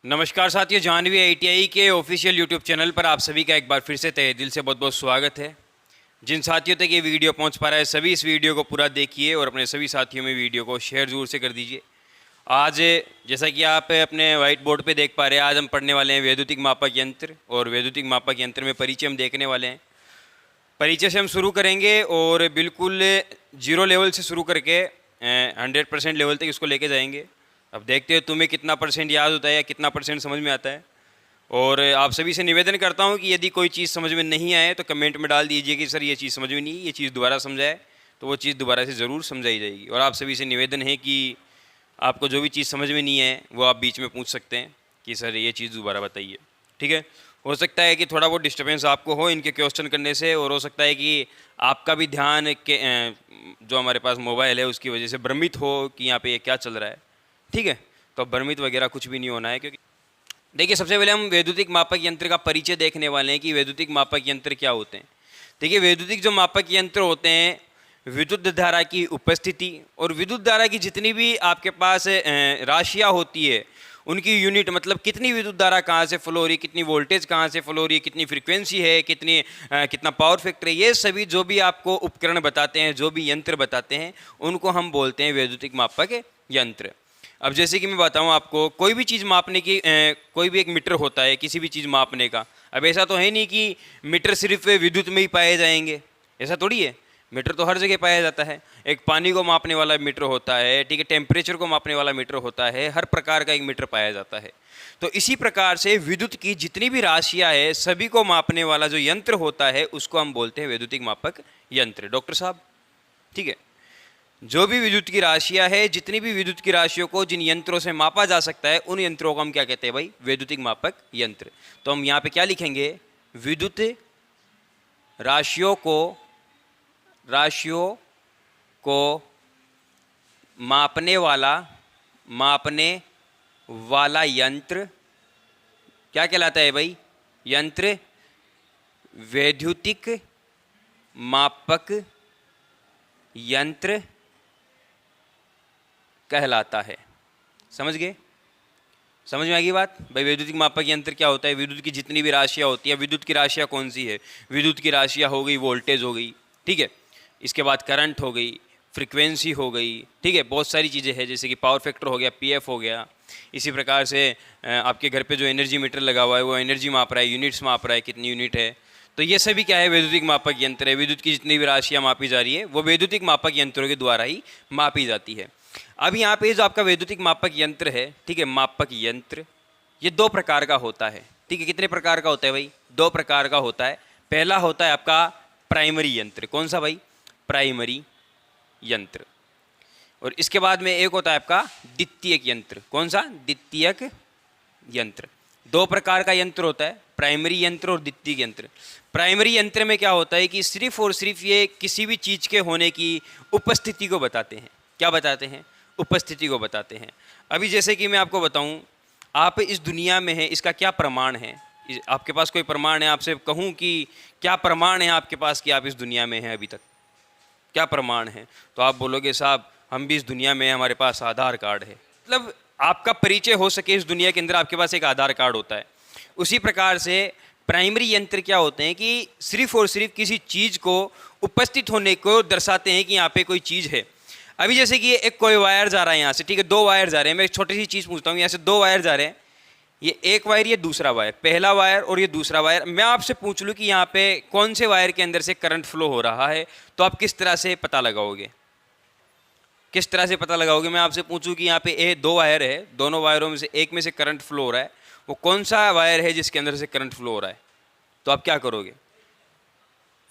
नमस्कार साथियों, जानवी आईटीआई के ऑफिशियल यूट्यूब चैनल पर आप सभी का एक बार फिर से तहे दिल से बहुत बहुत स्वागत है। जिन साथियों तक ये वीडियो पहुंच पा रहा है सभी इस वीडियो को पूरा देखिए और अपने सभी साथियों में वीडियो को शेयर ज़रूर से कर दीजिए। आज जैसा कि आप अपने वाइट बोर्ड पे देख पा रहे हैं, आज हम पढ़ने वाले हैं वैद्युतिक मापक यंत्र, और वैद्युतिक मापक यंत्र में परिचय हम देखने वाले हैं। परिचय से हम शुरू करेंगे और बिल्कुल 0 लेवल से शुरू करके 100% लेवल तक इसको लेके जाएंगे। अब देखते हो तुम्हें कितना % याद होता है या कितना % समझ में आता है। और आप सभी से निवेदन करता हूं कि यदि कोई चीज़ समझ में नहीं आए तो कमेंट में डाल दीजिए कि सर ये चीज़ समझ में नहीं, ये चीज़ दोबारा समझाए, तो वो चीज़ दोबारा से ज़रूर समझाई जाएगी। और आप सभी से निवेदन है कि आपको जो भी चीज़ समझ में नहीं है वो आप बीच में पूछ सकते हैं कि सर ये चीज़ दोबारा बताइए। ठीक है, हो सकता है कि थोड़ा बहुत डिस्टर्बेंस आपको हो इनके क्वेश्चन करने से, और हो सकता है कि आपका भी ध्यान के जो हमारे पास मोबाइल है उसकी वजह से भ्रमित हो कि यहाँ पे ये क्या चल रहा है। ठीक है, तो भ्रमित वगैरह कुछ भी नहीं होना है। क्योंकि देखिए, सबसे पहले हम वैद्युतिक मापक यंत्र का परिचय देखने वाले हैं कि वैद्युतिक मापक यंत्र क्या होते हैं। देखिए, वैद्युतिक जो मापक यंत्र होते हैं, विद्युत धारा की उपस्थिति और विद्युत धारा की जितनी भी आपके पास राशियाँ होती है उनकी यूनिट, मतलब कितनी विद्युत धारा कहाँ से फ्लो हो रही है, कितनी वोल्टेज कहाँ से फ्लो हो रही है, कितनी फ्रीक्वेंसी है, कितना पावर फैक्टर है, ये सभी जो भी आपको उपकरण बताते हैं, जो भी यंत्र बताते हैं, उनको हम बोलते हैं वैद्युतिक मापक यंत्र। अब जैसे कि मैं बताऊं आपको, कोई भी चीज़ मापने की कोई भी एक मीटर होता है किसी भी चीज़ मापने का। अब ऐसा तो है नहीं कि मीटर सिर्फ विद्युत में ही पाए जाएंगे, ऐसा थोड़ी है। मीटर तो हर जगह पाया जाता है। एक पानी को मापने वाला मीटर होता है, ठीक है, टेम्परेचर को मापने वाला मीटर होता है, हर प्रकार का एक मीटर पाया जाता है। तो इसी प्रकार से विद्युत की जितनी भी राशियाँ है सभी को मापने वाला जो यंत्र होता है उसको हम बोलते हैं वैद्युतिक मापक यंत्र। डॉक्टर साहब, ठीक है, जो भी विद्युत की राशियां है, जितनी भी विद्युत की राशियों को जिन यंत्रों से मापा जा सकता है उन यंत्रों को हम क्या कहते हैं भाई? वैद्युतिक मापक यंत्र। तो हम यहाँ पे क्या लिखेंगे? विद्युत राशियों को मापने वाला यंत्र क्या कहलाता है भाई? यंत्र वैद्युतिक मापक यंत्र कहलाता है। समझ गए? समझ में आ गई बात भाई? वैद्युतिक मापक यंत्र क्या होता है? विद्युत की जितनी भी राशियाँ होती है, विद्युत की राशियाँ कौन सी है? विद्युत की राशियाँ हो गई वोल्टेज हो गई, ठीक है, इसके बाद करंट हो गई, फ्रीक्वेंसी हो गई, ठीक है, बहुत सारी चीज़ें हैं, जैसे कि पावर फैक्टर हो गया, पीएफ हो गया। इसी प्रकार से आपके घर पे जो एनर्जी मीटर लगा हुआ है वो एनर्जी माप रहा है, यूनिट्स माप रहा है, कितनी यूनिट है। तो ये सभी क्या है? वैद्युतिक मापक यंत्र है। विद्युत की जितनी भी राशियाँ मापी जा रही है वो वैद्युतिक मापक यंत्रों के द्वारा ही मापी जाती है। अब यहाँ पे जो आपका वैद्युतिक मापक यंत्र है, ठीक है, मापक यंत्र, ये 2 प्रकार का होता है। ठीक है, कितने प्रकार का होता है भाई? 2 प्रकार का होता है। पहला होता है आपका प्राइमरी यंत्र। कौन सा भाई? प्राइमरी यंत्र। और इसके बाद में एक होता है आपका द्वितीयक यंत्र। कौन सा? द्वितीयक यंत्र। 2 प्रकार का यंत्र होता है, प्राइमरी यंत्र और द्वितीयक यंत्र। प्राइमरी यंत्र में क्या होता है कि सिर्फ और सिर्फ ये किसी भी चीज़ के होने की उपस्थिति को बताते हैं। क्या बताते हैं? उपस्थिति को बताते हैं। अभी जैसे कि मैं आपको बताऊं, आप इस दुनिया में हैं, इसका क्या प्रमाण है? आपके पास कोई प्रमाण है? आपसे कहूं कि क्या प्रमाण है आपके पास कि आप इस दुनिया में हैं अभी तक? क्या प्रमाण है? तो आप बोलोगे साहब हम भी इस दुनिया में हैं, हमारे पास आधार कार्ड है। मतलब आपका परिचय हो सके इस दुनिया के अंदर, आपके पास एक आधार कार्ड होता है। उसी प्रकार से प्राइमरी यंत्र क्या होते हैं कि सिर्फ और सिर्फ किसी चीज़ को उपस्थित होने को दर्शाते हैं कि यहाँ पे कोई चीज़ है। अभी जैसे कि एक कोई वायर जा रहा है यहाँ से, ठीक है, 2 वायर जा रहे हैं। मैं एक छोटी सी चीज़ पूछता हूँ, यहाँ से 2 वायर जा रहे हैं, ये एक वायर, ये दूसरा वायर, पहला वायर और ये दूसरा वायर। मैं आपसे पूछ लूँ कि यहाँ पे कौन से वायर के अंदर से करंट फ्लो हो रहा है, तो आप किस तरह से पता लगाओगे? किस तरह से पता लगाओगे? मैं आपसे पूछूं कि यहाँ पे 2 वायर है, दोनों वायरों में से एक में से करंट फ्लो हो रहा है, वो कौन सा वायर है जिसके अंदर से करंट फ्लो हो रहा है? तो आप क्या करोगे?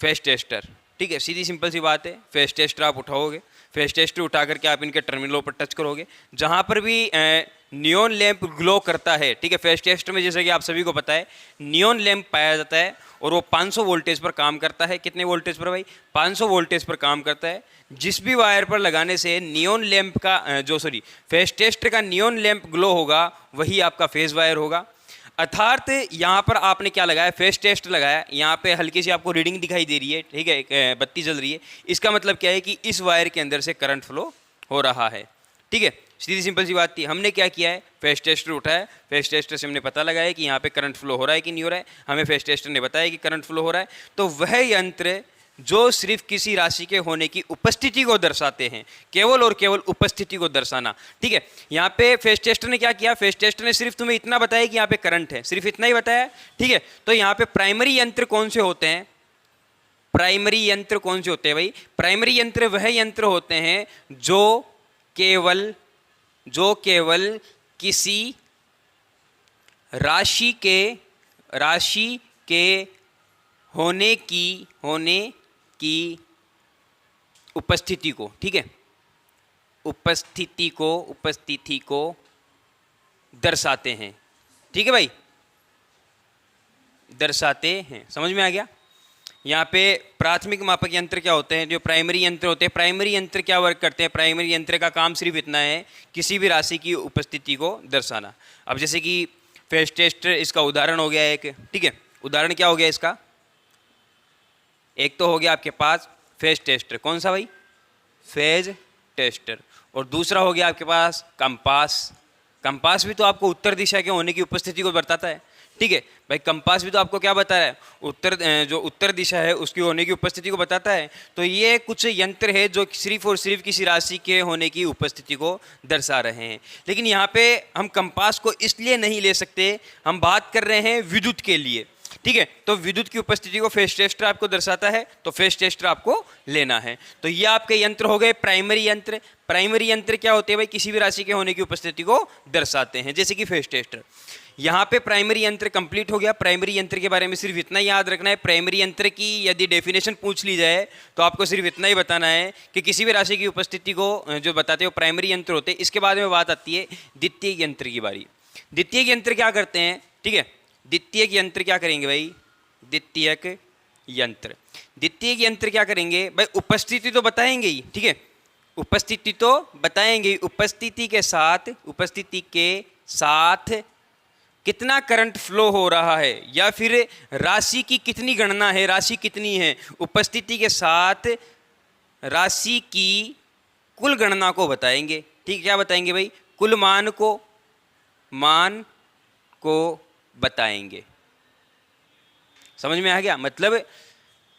Phase tester. ठीक है, सीधी सिंपल सी बात है, फेज टेस्टर आप उठाओगे, फेज टेस्टर उठा करके आप इनके टर्मिनलों पर टच करोगे, जहाँ पर भी नियॉन लैंप ग्लो करता है, ठीक है, फेज टेस्टर में जैसे कि आप सभी को पता है नियॉन लैंप पाया जाता है और वो 500 वोल्टेज पर काम करता है। कितने वोल्टेज पर भाई? 500 वोल्टेज पर काम करता है। जिस भी वायर पर लगाने से नियॉन लैंप का फेज टेस्टर का नियॉन लैंप ग्लो होगा वही आपका फेज वायर होगा। अर्थात यहाँ पर आपने क्या लगाया? फेज टेस्ट लगाया। यहाँ पे हल्की सी आपको रीडिंग दिखाई दे रही है, ठीक है, बत्ती जल रही है, इसका मतलब क्या है कि इस वायर के अंदर से करंट फ्लो हो रहा है। ठीक है, सीधी सिंपल सी बात थी। हमने क्या किया है, फेज टेस्टर उठाया, फेज टेस्टर से हमने पता लगाया कि यहाँ पे करंट फ्लो हो रहा है कि नहीं हो रहा है। हमें फेज टेस्टर ने बताया कि करंट फ्लो हो रहा है। तो वह यंत्र जो सिर्फ किसी राशि के होने की उपस्थिति को दर्शाते हैं, केवल और केवल उपस्थिति को दर्शाना, ठीक है। यहाँ पे फेज टेस्टर ने क्या किया, फेज टेस्टर ने सिर्फ तुम्हें इतना बताया कि यहाँ पे करंट है, सिर्फ इतना ही बताया, ठीक है। तो यहाँ पे प्राइमरी यंत्र कौन से होते हैं, प्राइमरी यंत्र कौन से होते हैं भाई, प्राइमरी यंत्र वह यंत्र होते हैं जो केवल किसी राशि के होने की उपस्थिति को, ठीक है, उपस्थिति को दर्शाते हैं, ठीक है भाई, दर्शाते हैं। समझ में आ गया। यहाँ पे प्राथमिक मापक यंत्र क्या होते हैं, जो प्राइमरी यंत्र होते हैं, प्राइमरी यंत्र क्या वर्क करते हैं, प्राइमरी यंत्र का काम सिर्फ इतना है, किसी भी राशि की उपस्थिति को दर्शाना। अब जैसे कि फेज टेस्टर, इसका उदाहरण हो गया एक, ठीक है, उदाहरण क्या हो गया इसका, एक तो हो गया आपके पास फेज टेस्टर, कौन सा भाई, फेज टेस्टर, और दूसरा हो गया आपके पास कंपास। कंपास भी तो आपको उत्तर दिशा के होने की उपस्थिति को बताता है, ठीक है भाई। कंपास भी तो आपको क्या बता रहा है, जो उत्तर दिशा है उसकी होने की उपस्थिति को बताता है। तो ये कुछ यंत्र है जो सिर्फ और सिर्फ किसी राशि के होने की उपस्थिति को दर्शा रहे हैं। लेकिन यहाँ पे हम कंपास को इसलिए नहीं ले सकते, हम बात कर रहे हैं विद्युत के लिए, ठीक है। तो विद्युत की उपस्थिति को फेज टेस्टर आपको दर्शाता है, तो फेज टेस्टर आपको लेना है। तो ये आपके यंत्र हो गए प्राइमरी यंत्र। प्राइमरी यंत्र क्या होते हैं भाई, किसी भी राशि के होने की उपस्थिति को दर्शाते हैं, जैसे कि फेज टेस्टर। यहाँ पे प्राइमरी यंत्र कंप्लीट हो गया। प्राइमरी यंत्र के बारे में सिर्फ इतना ही याद रखना है, प्राइमरी यंत्र की यदि डेफिनेशन पूछ ली जाए तो आपको सिर्फ इतना ही बताना है कि किसी भी राशि की उपस्थिति को जो बताते हो प्राइमरी यंत्र होते हैं। इसके बाद में बात आती है द्वितीयक यंत्र की बारी। द्वितीयक यंत्र क्या करते हैं, ठीक है, द्वितीयक यंत्र क्या करेंगे भाई, द्वितीयक यंत्र क्या करेंगे भाई, उपस्थिति तो बताएंगे ही, ठीक है, उपस्थिति तो बताएंगे। उपस्थिति के साथ कितना करंट फ्लो हो रहा है या फिर राशि की कितनी गणना है, राशि कितनी है, उपस्थिति के साथ राशि की कुल गणना को बताएंगे, ठीक, क्या बताएंगे भाई, कुल मान को बताएंगे। समझ में आ गया। मतलब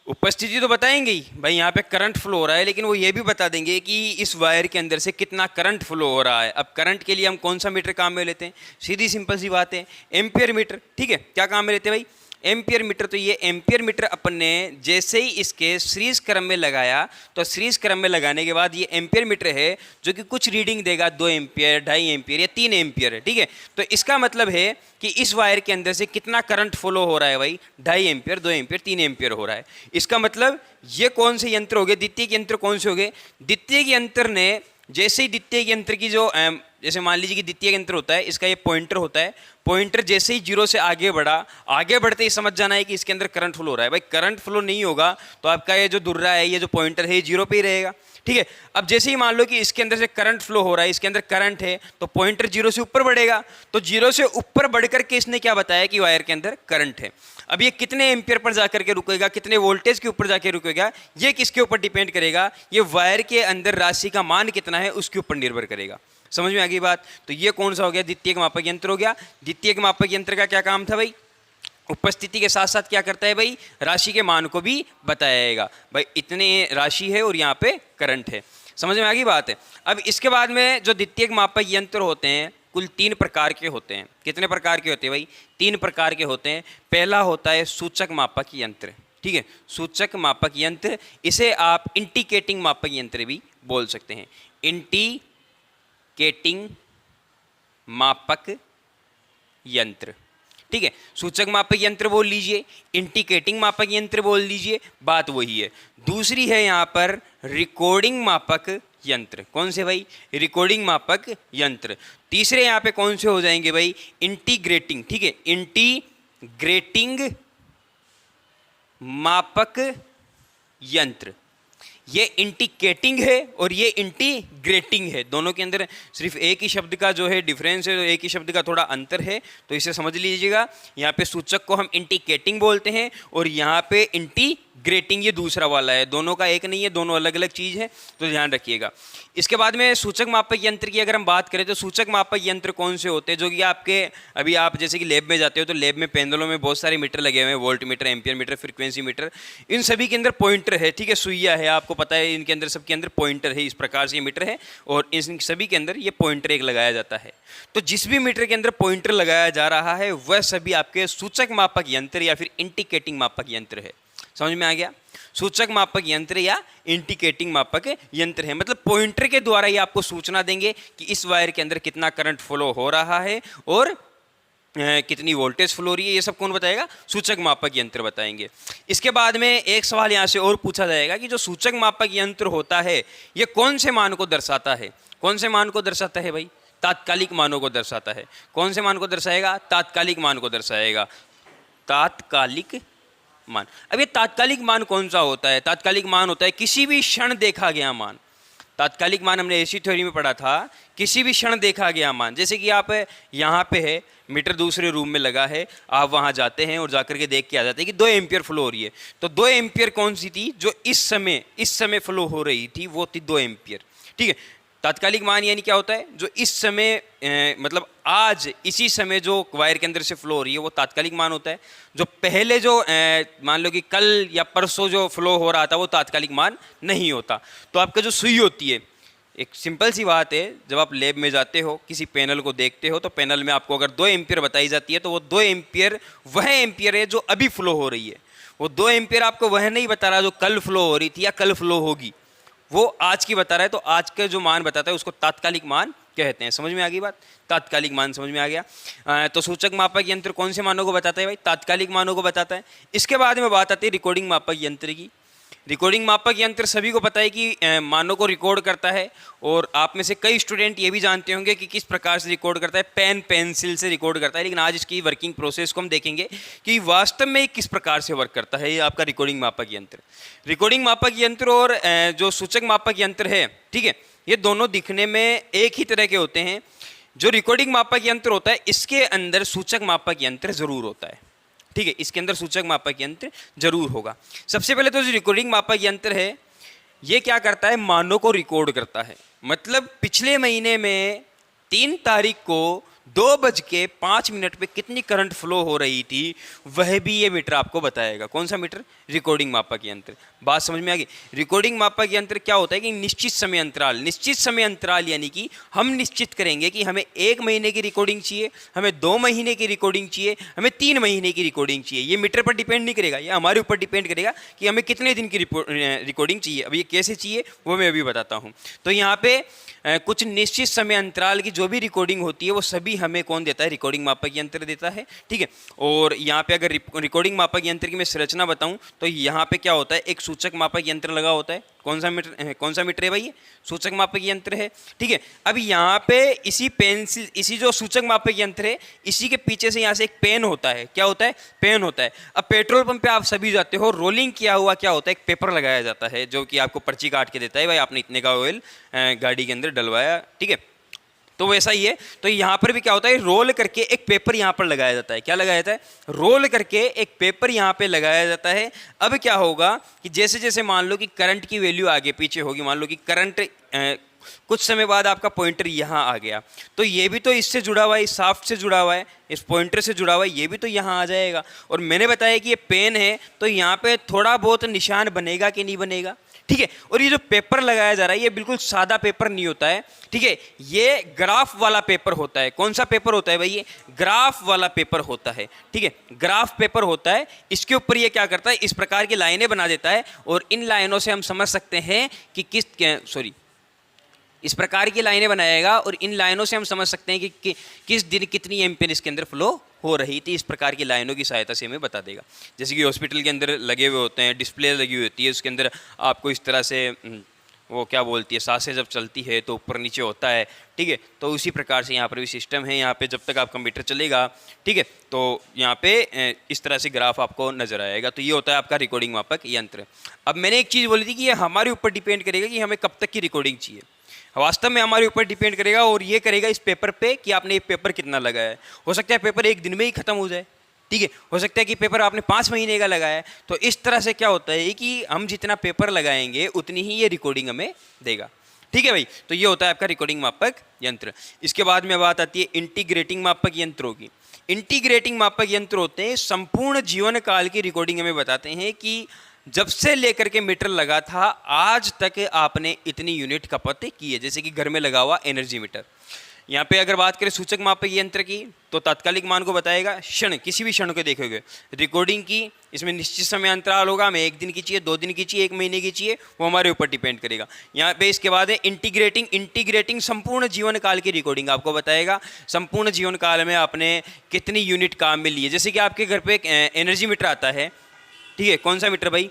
उपस्थिति तो बताएंगे ही भाई, यहाँ पे करंट फ्लो हो रहा है, लेकिन वो ये भी बता देंगे कि इस वायर के अंदर से कितना करंट फ्लो हो रहा है। अब करंट के लिए हम कौन सा मीटर काम में लेते हैं, सीधी सिंपल सी बात है, एम्पियर मीटर, ठीक है। क्या काम में लेते हैं भाई, एम्पियर मीटर। तो ये एम्पियर मीटर अपन ने जैसे ही इसके सीरीज क्रम में लगाया, तो सीरीज क्रम में लगाने के बाद ये एम्पियर मीटर है जो कि कुछ रीडिंग देगा, 2 एम्पियर, 2.5 एम्पियर या 3 एम्पियर है, ठीक है। तो इसका मतलब है कि इस वायर के अंदर से कितना करंट फ्लो हो रहा है भाई, 2.5 एम्पियर, 2 एम्पियर, 3 एम्पियर हो रहा है। इसका मतलब ये कौन से यंत्र हो गए, द्वितीयक यंत्र कौन से हो गए, द्वितीयक यंत्र ने जैसे ही द्वितीयक यंत्र की जो जैसे मान लीजिए कि द्वितीयक यंत्र होता है, इसका ये पॉइंटर होता है, पॉइंटर जैसे ही 0 से आगे बढ़ा, आगे बढ़ते ही समझ जाना है कि इसके अंदर करंट फ्लो हो रहा है। भाई करंट फ्लो नहीं होगा तो आपका ये जो दुर्रा है, ये जो पॉइंटर है, 0 पे ही रहेगा, ठीक है। अब जैसे ही मान लो कि इसके अंदर से करंट फ्लो हो रहा है, इसके अंदर करंट है, तो पॉइंटर 0 से ऊपर बढ़ेगा, तो 0 से ऊपर बढ़कर के इसने क्या बताया कि वायर के अंदर करंट है। अब ये कितने एम्पियर पर जाकर के रुकेगा, कितने वोल्टेज के ऊपर जाके रुकेगा, ये किसके ऊपर डिपेंड करेगा, ये वायर के अंदर राशि का मान कितना है उसके ऊपर निर्भर करेगा। समझ में आ गई बात। तो ये कौन सा हो गया, द्वितीयक मापक यंत्र हो गया। द्वितीयक मापक यंत्र का क्या काम था भाई, उपस्थिति के साथ साथ क्या करता है भाई, राशि के मान को भी बताएगा, भाई इतने राशि है और यहाँ पे करंट है। समझ में आ गई बात है। अब इसके बाद में जो द्वितीयक मापक यंत्र होते हैं कुल 3 प्रकार के होते हैं। कितने प्रकार के होते हैं भाई, 3 प्रकार के होते हैं। पहला होता है सूचक मापक यंत्र, ठीक है, सूचक मापक यंत्र, इसे आप इंडिकेटिंग मापक यंत्र भी बोल सकते हैं। इंडिकेटिंग मापक यंत्र, ठीक है, सूचक मापक यंत्र बोल लीजिए, इंडिकेटिंग मापक यंत्र बोल लीजिए, बात वही है। दूसरी है यहाँ पर रिकॉर्डिंग मापक यंत्र। कौन से भाई, रिकॉर्डिंग मापक यंत्र। तीसरे यहाँ पे कौन से हो जाएंगे भाई, इंटीग्रेटिंग, ठीक है, इंटीग्रेटिंग मापक यंत्र। ये इंटीकेटिंग है और ये इंटीग्रेटिंग है, दोनों के अंदर सिर्फ एक ही शब्द का जो है डिफरेंस है, तो एक ही शब्द का थोड़ा अंतर है, तो इसे समझ लीजिएगा। यहाँ पे सूचक को हम इंटीकेटिंग बोलते हैं और यहाँ पे इंटीग्रेटिंग ये दूसरा वाला है, दोनों का एक नहीं है, दोनों अलग अलग चीज़ है, तो ध्यान रखिएगा। इसके बाद में सूचक मापक यंत्र की अगर हम बात करें तो सूचक मापक यंत्र कौन से होते हैं, जो कि आपके अभी आप जैसे कि लैब में जाते हो तो लैब में पैनलों में बहुत सारे मीटर लगे हुए हैं, volt meter, ampere meter, frequency meter, इन सभी के अंदर पॉइंटर है, ठीक है, सुइया है, आपको पता है इनके अंदर सबके अंदर पॉइंटर है, इस प्रकार से ये मीटर है और इन सभी के अंदर ये पॉइंटर एक लगाया जाता है। तो जिस भी मीटर के अंदर पॉइंटर लगाया जा रहा है वह सभी आपके सूचक मापक यंत्र या फिर इंडिकेटिंग मापक यंत्र है। समझ में आ गया? सूचक मापक यंत्र या इंडिकेटिंग मापक यंत्र है, मतलब पॉइंटर के द्वारा ये आपको सूचना देंगे कि इस वायर के अंदर कितना करंट फ्लो हो रहा है और कितनी वोल्टेज फ्लो हो रही है, ये सब कौन बताएगा? सूचक मापक यंत्र बताएंगे। इसके बाद में एक सवाल यहाँ से और पूछा जाएगा कि जो सूचक मापक यंत्र होता है ये कौन से मान को दर्शाता है? कौन से मान को दर्शाता है भाई? तात्कालिक मानों को दर्शाता है। कौन से मान को दर्शाएगा? तात्कालिक मान को दर्शाएगा। तात्कालिक मान। अब ये तात्कालिक मान कौन सा होता है? तात्कालिक मान होता है किसी भी क्षण देखा गया मान। तात्कालिक मान हमने एसी थ्योरी में पढ़ा था, किसी भी क्षण देखा गया मान। जैसे कि आप यहाँ पे है, मीटर दूसरे रूम में लगा है, आप वहाँ जाते हैं और जाकर के देख के आ जाते हैं कि 2 एम्पियर फ्लो हो रही है, तो 2 एम्पियर कौन सी थी? जो इस समय फ्लो हो रही थी वो थी 2 एम्पियर, ठीक है। तात्कालिक मान यानी क्या होता है? जो इस समय मतलब आज इसी समय जो वायर के अंदर से फ्लो हो रही है वो तात्कालिक मान होता है। जो पहले जो मान लो कि कल या परसों जो फ्लो हो रहा था वो तात्कालिक मान नहीं होता। तो आपका जो सुई होती है, एक सिंपल सी बात है, जब आप लैब में जाते हो किसी पैनल को देखते हो तो पैनल में आपको अगर 2 एम्पियर बताई जाती है तो वो 2 एम्पियर वह एम्पियर है जो अभी फ्लो हो रही है। वो 2 एम्पियर आपको वह नहीं बता रहा जो कल फ्लो हो रही थी या कल फ्लो होगी, वो आज की बता रहा है। तो आज का जो मान बताता है उसको तात्कालिक मान कहते हैं। समझ में आ गई बात? तात्कालिक मान समझ में आ गया। तो सूचक मापक यंत्र कौन से मानों को बताता है भाई? तात्कालिक मानों को बताता है। इसके बाद में बात आती है रिकॉर्डिंग मापक यंत्र की। रिकॉर्डिंग मापक यंत्र सभी को पता है कि मानों को रिकॉर्ड करता है, और आप में से कई स्टूडेंट ये भी जानते होंगे कि किस प्रकार से रिकॉर्ड करता है। पेन पेंसिल से रिकॉर्ड करता है, लेकिन आज इसकी वर्किंग प्रोसेस को हम देखेंगे कि वास्तव में किस प्रकार से वर्क करता है ये आपका रिकॉर्डिंग मापक यंत्र। रिकॉर्डिंग मापक यंत्र और जो सूचक मापक यंत्र है, ठीक है, ये दोनों दिखने में एक ही तरह के होते हैं। जो रिकॉर्डिंग मापक यंत्र होता है इसके अंदर सूचक मापक यंत्र जरूर होता है, ठीक है, इसके अंदर सूचक मापक यंत्र जरूर होगा। सबसे पहले तो जो रिकॉर्डिंग मापक यंत्र है ये क्या करता है? मानों को रिकॉर्ड करता है। मतलब पिछले महीने में 3 तारीख को 2:05 पे कितनी करंट फ्लो हो रही थी वह भी ये मीटर आपको बताएगा। कौन सा मीटर? रिकॉर्डिंग मापक यंत्र। बात समझ में आ गई? रिकॉर्डिंग मापक यंत्र क्या होता है कि निश्चित समय अंतराल यानी कि हम निश्चित करेंगे कि हमें 1 महीने की रिकॉर्डिंग चाहिए, हमें 2 महीने की रिकॉर्डिंग चाहिए, हमें 3 महीने की रिकॉर्डिंग चाहिए। ये मीटर पर डिपेंड नहीं करेगा, ये हमारे ऊपर डिपेंड करेगा कि हमें कितने दिन की रिकॉर्डिंग चाहिए। अब ये कैसे चाहिए वो मैं अभी बताता हूँ। तो यहाँ पे कुछ निश्चित समय अंतराल की जो भी रिकॉर्डिंग होती है वो सभी हमें कौन देता है? रिकॉर्डिंग मापक यंत्र देता है, ठीक है। और यहाँ पे अगर रिकॉर्डिंग मापक यंत्र की मैं संरचना बताऊं तो यहाँ पे क्या होता है? एक सूचक मापक यंत्र लगा होता है। कौन सा मीटर है भाई? ये सूचक मापक यंत्र है, ठीक है। अब यहाँ पे इसी जो सूचक मापक यंत्र है इसी के पीछे से यहाँ से एक पेन होता है। क्या होता है? पेन होता है। अब पेट्रोल पंप पे आप सभी जाते हो, रोलिंग किया हुआ क्या होता है? एक पेपर लगाया जाता है जो कि आपको पर्ची काट के देता है, भाई आपने इतने का ऑयल गाड़ी के अंदर डलवाया, ठीक है। तो वैसा ही है। तो यहाँ पर भी क्या होता है? रोल करके एक पेपर यहाँ पर लगाया जाता है। क्या लगाया जाता है? रोल करके एक पेपर यहाँ पे लगाया जाता है। अब क्या होगा कि जैसे जैसे मान लो कि करंट की वैल्यू आगे पीछे होगी, मान लो कि करंट कुछ समय बाद आपका पॉइंटर यहाँ आ गया, तो ये भी तो इससे जुड़ा हुआ है, इस शाफ्ट से जुड़ा हुआ है, इस पॉइंटर से जुड़ा हुआ है, ये भी तो यहाँ आ जाएगा। और मैंने बताया कि ये पेन है तो यहाँ पे थोड़ा बहुत निशान बनेगा कि नहीं बनेगा, ठीक है। और ये जो पेपर लगाया जा रहा है ये बिल्कुल सादा पेपर नहीं होता है, ठीक है, ये ग्राफ वाला पेपर होता है। कौन सा पेपर होता है भाई? ये ग्राफ वाला पेपर होता है, ठीक है, ग्राफ पेपर होता है। इसके ऊपर ये क्या करता है? इस प्रकार की लाइनें बना देता है, और इन लाइनों से हम समझ सकते हैं कि इस प्रकार की लाइनें बनाएगा, और इन लाइनों से हम समझ सकते हैं कि किस दिन कितनी एम्पीयर इसके अंदर फ्लो हो रही थी। इस प्रकार की लाइनों की सहायता से हमें बता देगा। जैसे कि हॉस्पिटल के अंदर लगे हुए होते हैं, डिस्प्ले लगी हुई होती है, उसके अंदर आपको इस तरह से वो क्या बोलती है, सांसें जब चलती है तो ऊपर नीचे होता है, ठीक है। तो उसी प्रकार से यहाँ पर भी सिस्टम है, यहाँ पे जब तक आपका मीटर चलेगा, ठीक है, तो यहाँ पे इस तरह से ग्राफ आपको नजर आएगा। तो ये होता है आपका रिकॉर्डिंग मापक यंत्र। अब मैंने एक चीज़ बोली थी कि ये हमारे ऊपर डिपेंड करेगा कि हमें कब तक की रिकॉर्डिंग चाहिए। वास्तव में हमारे ऊपर डिपेंड करेगा और ये करेगा इस पेपर पे कि आपने ये पेपर कितना लगाया है। हो सकता है पेपर एक दिन में ही खत्म हो जाए, ठीक है, हो सकता है कि पेपर आपने 5 महीने का लगाया है। तो इस तरह से क्या होता है कि हम जितना पेपर लगाएंगे उतनी ही ये रिकॉर्डिंग हमें देगा, ठीक है भाई। तो ये होता है आपका रिकॉर्डिंग मापक यंत्र। इसके बाद में बात आती है इंटीग्रेटिंग मापक यंत्रों की। इंटीग्रेटिंग मापक यंत्र होते हैं संपूर्ण जीवन काल की रिकॉर्डिंग हमें बताते हैं कि जब से लेकर के मीटर लगा था आज तक आपने इतनी यूनिट खपत की है। जैसे कि घर में लगा हुआ एनर्जी मीटर, यहाँ पे अगर बात करें सूचक मापक यंत्र की तो तात्कालिक मान को बताएगा, क्षण किसी भी क्षण को देखोगे। रिकॉर्डिंग की इसमें निश्चित समय अंतराल होगा, हमें 1 दिन की चाहिए, 2 दिन की चाहिए, 1 महीने की चाहिए, वो हमारे ऊपर डिपेंड करेगा। यहाँ पे इसके बाद है इंटीग्रेटिंग संपूर्ण जीवन काल की रिकॉर्डिंग आपको बताएगा संपूर्ण जीवन काल में आपने कितनी यूनिट काम में ली है। जैसे कि आपके घर पे एक एनर्जी मीटर आता है, ठीक है, कौन सा मीटर भाई,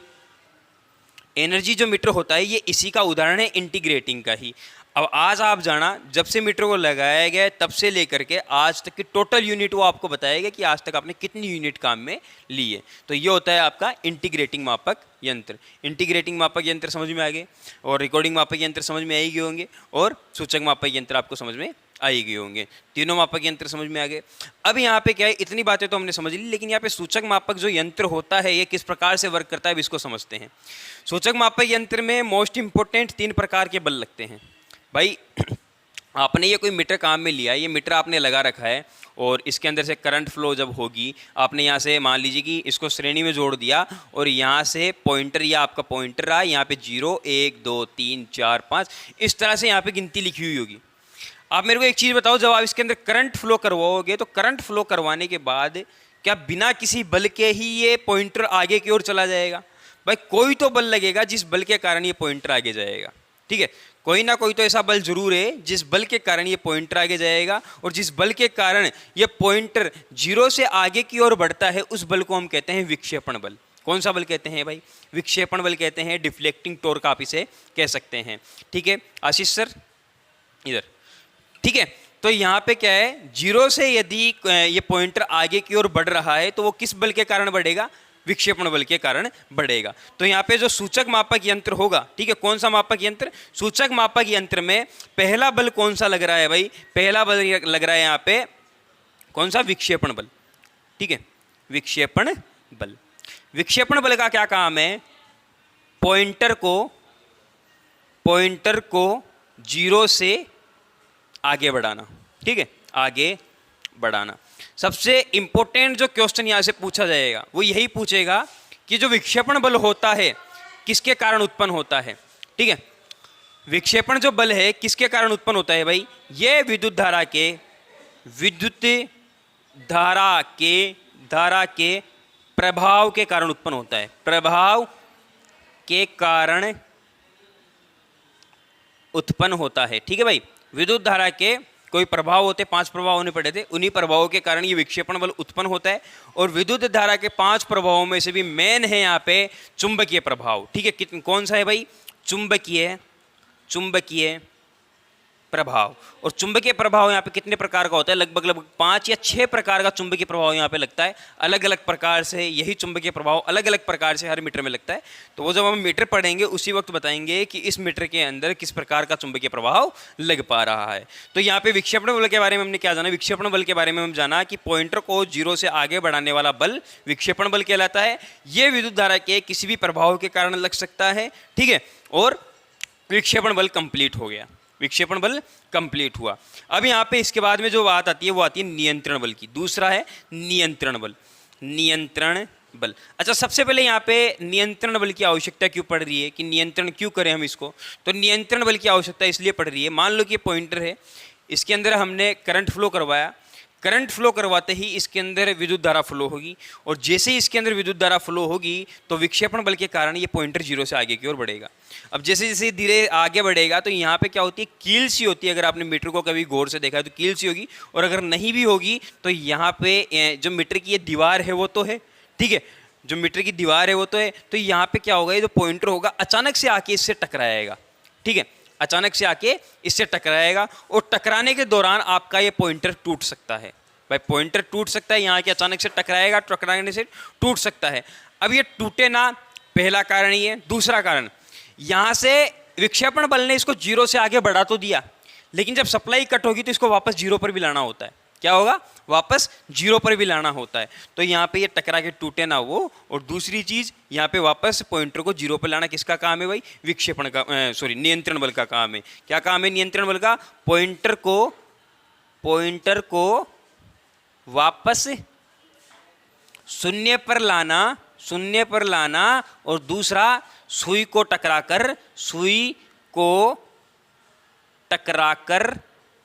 एनर्जी जो मीटर होता है, ये इसी का उदाहरण है इंटीग्रेटिंग का ही। अब आज आप जाना जब से मीटर को लगाया गया तब से लेकर के आज तक की टोटल यूनिट वो आपको बताएगा कि आज तक आपने कितनी यूनिट काम में ली है। तो ये होता है आपका इंटीग्रेटिंग मापक यंत्र। इंटीग्रेटिंग मापक यंत्र समझ में आ गए, और रिकॉर्डिंग मापक यंत्र समझ में आई गए होंगे, और सूचक मापक यंत्र आपको समझ में आई गए होंगे। तीनों मापक यंत्र समझ में आ गए। अब यहाँ पे क्या है, इतनी बातें तो हमने समझ ली, लेकिन यहाँ पे सूचक मापक जो यंत्र होता है ये किस प्रकार से वर्क करता है इसको समझते हैं। सूचक मापक यंत्र में मोस्ट इंपोर्टेंट 3 प्रकार के बल लगते हैं भाई। आपने ये कोई मीटर काम में लिया, ये मीटर आपने लगा रखा है और इसके अंदर से करंट फ्लो जब होगी, आपने यहाँ से मान लीजिए कि इसको श्रेणी में जोड़ दिया और यहाँ से पॉइंटर या आपका पॉइंटर रहा, यहाँ पे 0 1 2 3 4 5 इस तरह से यहाँ पे गिनती लिखी हुई होगी। आप मेरे को एक चीज़ बताओ, जब आप इसके अंदर करंट फ्लो करवाओगे तो करंट फ्लो करवाने के बाद क्या बिना किसी बल के ही ये पॉइंटर आगे की ओर चला जाएगा? भाई कोई तो बल लगेगा जिस बल के कारण ये पॉइंटर आगे जाएगा, ठीक है। कोई ना कोई तो ऐसा बल जरूर है जिस बल के कारण ये पॉइंटर आगे जाएगा, और जिस बल के कारण ये पॉइंटर 0 से आगे की ओर बढ़ता है उस बल को हम कहते हैं विक्षेपण बल। कौन सा बल कहते हैं भाई? विक्षेपण बल कहते हैं, डिफ्लेक्टिंग टॉर्क आप इसे कह सकते हैं, ठीक है। आशीष सर इधर, ठीक है। तो यहाँ पे क्या है, 0 से यदि ये पॉइंटर आगे की ओर बढ़ रहा है तो वो किस बल के कारण बढ़ेगा? विक्षेपण बल के कारण बढ़ेगा। तो यहाँ पे जो सूचक मापक यंत्र होगा, ठीक है, कौन सा मापक यंत्र? सूचक मापक यंत्र में पहला बल कौन सा लग रहा है भाई? पहला बल लग रहा है यहाँ पे कौन सा? विक्षेपण बल, ठीक है, विक्षेपण बल। विक्षेपण बल का क्या काम है? पॉइंटर को 0 से आगे बढ़ाना, ठीक है, आगे बढ़ाना। सबसे इंपॉर्टेंट जो क्वेश्चन यहाँ से पूछा जाएगा वो यही पूछेगा कि जो विक्षेपण बल होता है किसके कारण उत्पन्न होता है, ठीक है। विक्षेपण जो बल है किसके कारण उत्पन्न होता है भाई? ये विद्युत धारा के प्रभाव के कारण उत्पन्न होता है। प्रभाव के कारण उत्पन्न होता है, ठीक है भाई। विद्युत धारा के कोई प्रभाव होते, 5 प्रभाव होने पड़े थे, उन्हीं प्रभावों के कारण ये विक्षेपण बल उत्पन्न होता है। और विद्युत धारा के 5 प्रभावों में से भी मेन है यहाँ पे चुंबकीय प्रभाव, ठीक है। कौन सा है भाई? चुंबकीय प्रभाव। और चुंबकीय प्रभाव यहाँ पे कितने प्रकार का होता है? लगभग 5 या 6 प्रकार का चुंबकीय प्रभाव यहाँ पे लगता है। अलग अलग प्रकार से यही चुंबकीय प्रभाव अलग अलग प्रकार से हर मीटर में लगता है। तो वो जब हम मीटर पढ़ेंगे उसी वक्त बताएंगे कि इस मीटर के अंदर किस प्रकार का चुंबकीय प्रभाव लग पा रहा है। तो यहाँ पे विक्षेपण बल के बारे में हमने क्या जाना? विक्षेपण बल के बारे में हम जाना कि पॉइंटर को 0 से आगे बढ़ाने वाला बल विक्षेपण बल कहलाता है। ये विद्युत धारा के किसी भी प्रभाव के कारण लग सकता है, ठीक है। और विक्षेपण बल कंप्लीट हो गया, विक्षेपण बल कंप्लीट हुआ। अब यहाँ पे इसके बाद में जो बात आती है वो आती है नियंत्रण बल की। दूसरा है नियंत्रण बल। अच्छा, सबसे पहले यहाँ पे नियंत्रण बल की आवश्यकता क्यों पड़ रही है कि नियंत्रण क्यों करें हम इसको? तो नियंत्रण बल की आवश्यकता इसलिए पड़ रही है, मान लो कि ये पॉइंटर है, इसके अंदर हमने करंट फ्लो करवाया, करंट फ्लो करवाते ही इसके अंदर विद्युत धारा फ्लो होगी, और जैसे ही इसके अंदर विद्युत धारा फ्लो होगी तो विक्षेपण बल के कारण ये पॉइंटर 0 से आगे की ओर बढ़ेगा। अब जैसे जैसे धीरे आगे बढ़ेगा तो यहाँ पे क्या होती है? कील सी होती है। अगर आपने मीटर को कभी गौर से देखा है तो कील सी होगी, और अगर नहीं भी होगी तो यहाँ पे जो मीटर की ये दीवार है वो तो है, ठीक है, जो मीटर की दीवार है वो तो है। तो यहाँ पे क्या होगा? ये जो पॉइंटर होगा अचानक से आके इससे टकराएगा, ठीक है, अचानक से आके इससे टकराएगा और टकराने के दौरान आपका ये पॉइंटर टूट सकता है। भाई पॉइंटर टूट सकता है, यहाँ के अचानक से टकराएगा, टकराने से टूट सकता है। अब ये टूटे ना, पहला कारण ये। दूसरा कारण, यहाँ से विक्षेपण बल ने इसको जीरो से आगे बढ़ा तो दिया, लेकिन जब सप्लाई कट होगी तो इसको वापस जीरो पर भी लाना होता है। क्या होगा? वापस जीरो पर भी लाना होता है। तो यहाँ पे ये टकरा के टूटे ना वो, और दूसरी चीज यहाँ पे वापस पॉइंटर को जीरो पर लाना किसका काम है भाई? विक्षेपण का, सॉरी नियंत्रण बल का काम है। क्या काम है नियंत्रण बल का? पॉइंटर को वापस शून्य पर लाना, और दूसरा सुई को टकराकर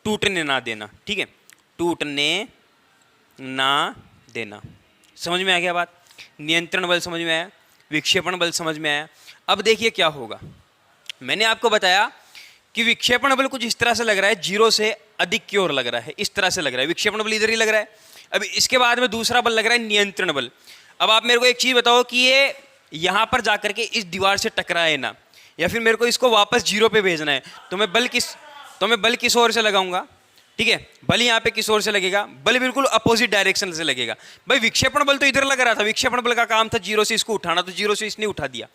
टूटने ना देना। ठीक है, टूटने ना देना। समझ में आ गया बात? नियंत्रण बल समझ में आया, विक्षेपण बल समझ में आया। अब देखिए क्या होगा। मैंने आपको बताया कि विक्षेपण बल कुछ इस तरह से लग रहा है, जीरो से अधिक की ओर लग रहा है, इस तरह से लग रहा है। विक्षेपण बल इधर ही लग रहा है। अब इसके बाद में दूसरा बल लग रहा है नियंत्रण बल। अब आप मेरे को एक चीज बताओ कि ये यहां पर जाकर के इस दीवार से टकराए ना, या फिर मेरे को इसको वापस जीरो पे भेजना है, तो मैं बल किस ओर से लगाऊंगा? ठीक है, बल यहाँ पे किस ओर से लगेगा? बल बिल्कुल अपोजिट डायरेक्शन से लगेगा। भाई विक्षेपण बल तो इधर लग रहा था, विक्षेपण बल का काम था जीरो से इसको उठाना, तो जीरो से इसने उठा दिया।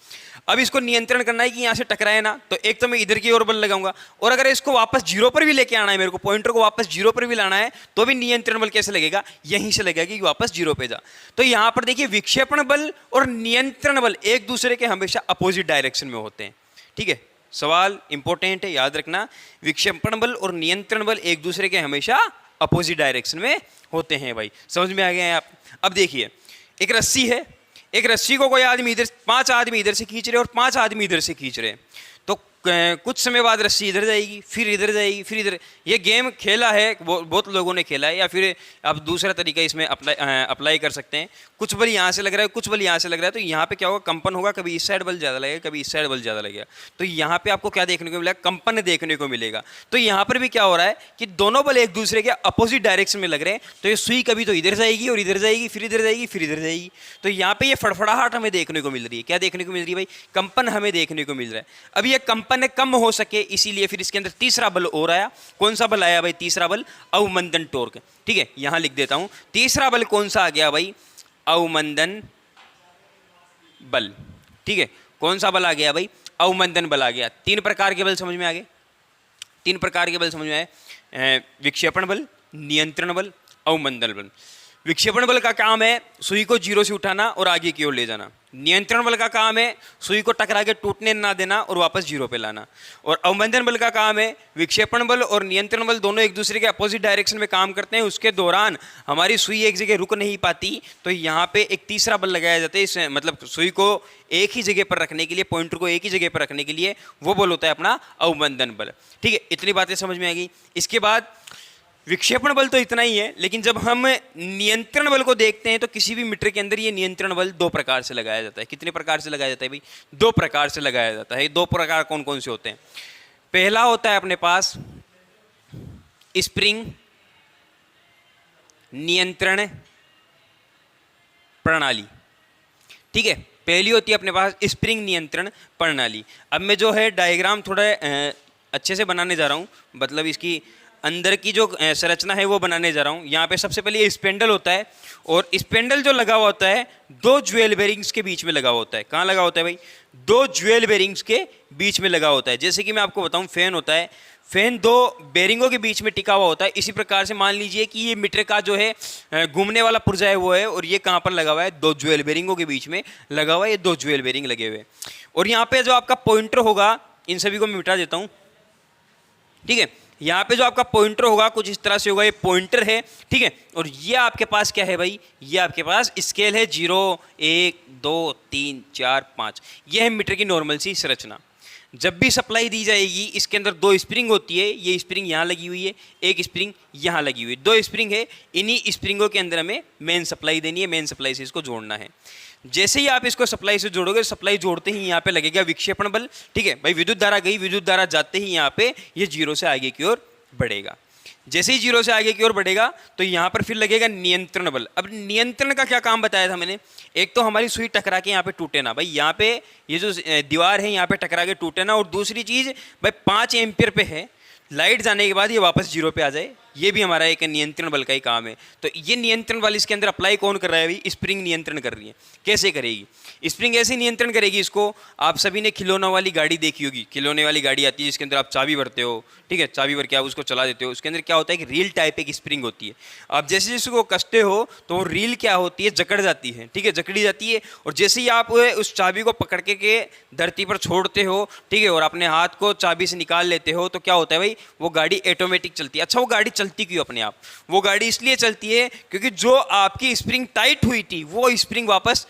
अब इसको नियंत्रण करना है कि यहाँ से टकराए ना, तो एक तो मैं इधर की ओर बल लगाऊंगा, और अगर इसको वापस जीरो पर भी लेके आना है, मेरे को पॉइंटर को वापस जीरो पर भी लाना है, तो भी नियंत्रण बल कैसे लगेगा? यहीं से लगेगा कि वापस जीरो पे जा। तो यहाँ पर देखिए विक्षेपण बल और नियंत्रण बल एक दूसरे के हमेशा अपोजिट डायरेक्शन में होते हैं। ठीक है, सवाल इंपॉर्टेंट है, याद रखना। विक्षेपण बल और नियंत्रण बल एक दूसरे के हमेशा अपोजिट डायरेक्शन में होते हैं। भाई समझ में आ गए हैं आप? अब देखिए, एक रस्सी है, एक रस्सी को कोई आदमी इधर, 5 आदमी इधर से खींच रहे और 5 आदमी इधर से खींच रहे, तो कुछ समय बाद रस्सी इधर जाएगी, फिर इधर जाएगी, फिर इधर। ये गेम खेला है, बहुत लोगों ने खेला है, या फिर आप दूसरा तरीका इसमें अप्लाई कर सकते हैं। कुछ बल यहाँ से लग रहा है, कुछ बल यहाँ से लग रहा है, तो यहाँ पे क्या होगा? कंपन होगा, कभी इस साइड बल ज़्यादा लगेगा, कभी इस साइड बल ज़्यादा लगेगा। तो यहाँ पे आपको क्या देखने को मिलेगा? कंपन देखने को मिलेगा। तो यहाँ पर भी क्या हो रहा है कि दोनों बल एक दूसरे के अपोजिट डायरेक्शन में लग रहे हैं, तो ये सुई कभी तो इधर जाएगी और इधर जाएगी, फिर इधर जाएगी, फिर इधर जाएगी। तो यहाँ पे ये फड़फड़ाहट हमें देखने को मिल रही है। क्या देखने को मिल रही है भाई? कंपन हमें देखने को मिल रहा है। अब ये कंपन कम हो सके इसीलिए फिर इसके अंदर तीसरा बल और आया। कौन सा बल आया भाई? तीसरा बल अवमंदन टॉर्क। ठीक है, यहां लिख देता हूं, तीसरा बल कौन सा आ गया भाई? अवमंदन बल। ठीक है, कौन सा बल आ गया भाई? अवमंदन बल आ गया। 3 प्रकार के बल समझ में आ गए, 3 प्रकार के बल समझ में आए। विक्षेपण बल, नियंत्रण बल, अवमंदन बल। विक्षेपण बल का काम है सुई को जीरो से उठाना और आगे की ओर ले जाना। नियंत्रण बल का काम है सुई को टकरा के टूटने ना देना और वापस जीरो पे लाना। और अवमंदन बल का काम है, विक्षेपण बल और नियंत्रण बल दोनों एक दूसरे के अपोजिट डायरेक्शन में काम करते हैं, उसके दौरान हमारी सुई एक जगह रुक नहीं पाती, तो यहाँ पे एक तीसरा बल लगाया जाता है। इस मतलब सुई को एक ही जगह पर रखने के लिए, पॉइंटर को एक ही जगह पर रखने के लिए, वो बल होता है अपना अवमंदन बल। ठीक है, इतनी बातें समझ में आ गई। इसके बाद विक्षेपण बल तो इतना ही है, लेकिन जब हम नियंत्रण बल को देखते हैं तो किसी भी मीटर के अंदर ये नियंत्रण बल 2 प्रकार से लगाया जाता है। कितने प्रकार से लगाया जाता है भाई? 2 प्रकार से लगाया जाता है। 2 प्रकार कौन कौन से होते हैं? पहला होता है अपने पास स्प्रिंग नियंत्रण प्रणाली। ठीक है, पहली होती है अपने पास स्प्रिंग नियंत्रण प्रणाली। अब मैं जो है डायग्राम थोड़ा अच्छे से बनाने जा रहा हूँ, मतलब इसकी अंदर की जो संरचना है वो बनाने जा रहा हूँ। यहाँ पे सबसे पहले ये स्पेंडल होता है, और स्पेंडल जो लगा हुआ होता है 2 ज्वेल बेरिंग्स के बीच में लगा होता है। कहाँ लगा होता है भाई? 2 ज्वेल बेरिंग्स के बीच में लगा होता है। जैसे कि मैं आपको बताऊँ, फैन होता है, फैन 2 बेरिंगों के बीच में टिका हुआ होता है। इसी प्रकार से मान लीजिए कि ये मीटर का जो है घूमने वाला पुर्जा है वो है, और ये कहाँ पर लगा हुआ है? 2 ज्वेल बेरिंगों के बीच में लगा हुआ है, ये 2 ज्वेल बेरिंग लगे हुए। और यहाँ पे जो आपका पॉइंटर होगा, इन सभी को मैं मिटा देता हूँ। ठीक है, यहाँ पे जो आपका पॉइंटर होगा कुछ इस तरह से होगा, ये पॉइंटर है। ठीक है, और ये आपके पास क्या है भाई? ये आपके पास स्केल है 0 1 2 3 4 5। ये है मीटर की नॉर्मल सी संरचना। जब भी सप्लाई दी जाएगी, इसके अंदर 2 स्प्रिंग होती है। ये स्प्रिंग यहाँ लगी हुई है, एक स्प्रिंग यहाँ लगी हुई है, 2 स्प्रिंग है। इन्हीं स्प्रिंगों के अंदर हमें मेन सप्लाई देनी है, मेन सप्लाई से इसको जोड़ना है। जैसे ही आप इसको सप्लाई से जोड़ोगे, सप्लाई जोड़ते ही यहाँ पे लगेगा विक्षेपण बल। ठीक है भाई, विद्युत धारा गई, विद्युत धारा जाते ही यहाँ पे ये 0 से आगे की ओर बढ़ेगा। जैसे ही जीरो से आगे की ओर बढ़ेगा तो यहाँ पर फिर लगेगा नियंत्रण बल। अब नियंत्रण का क्या काम बताया था मैंने, एक तो हमारी सुई टकरा के यहाँ पे टूटे ना भाई, यहाँ पे ये जो दीवार है यहाँ पे टकरा के टूटे ना, और दूसरी चीज भाई 5 एम्पियर पे है, लाइट जाने के बाद ये वापस जीरो पे आ जाए, ये भी हमारा एक नियंत्रण बल का ही काम है। तो ये नियंत्रण बल इसके अंदर अप्लाई कौन कर रहा है भाई, स्प्रिंग नियंत्रण कर रही है। कैसे करेगी स्प्रिंग, ऐसे नियंत्रण करेगी इसको। आप सभी ने खिलौनों वाली गाड़ी देखी होगी, खिलौने वाली गाड़ी आती है जिसके अंदर आप चाबी भरते हो, ठीक है, चाबी भर के आप उसको चला देते हो, उसके अंदर क्या होता है कि रील टाइप एक स्प्रिंग होती है। आप जैसे जैसे उसको कसते हो तो वो रील क्या होती है, जकड़ जाती है, ठीक है, जकड़ी जाती है, और जैसे ही आप उस चाबी को पकड़ के धरती पर छोड़ते हो, ठीक है, और अपने हाथ को चाबी से निकाल लेते हो, तो क्या होता है भाई, वो गाड़ी ऑटोमेटिक चलती है। अच्छा, वो गाड़ी चलती क्यों अपने आप, वो गाड़ी इसलिए चलती है क्योंकि जो आपकी स्प्रिंग टाइट हुई थी वो स्प्रिंग वापस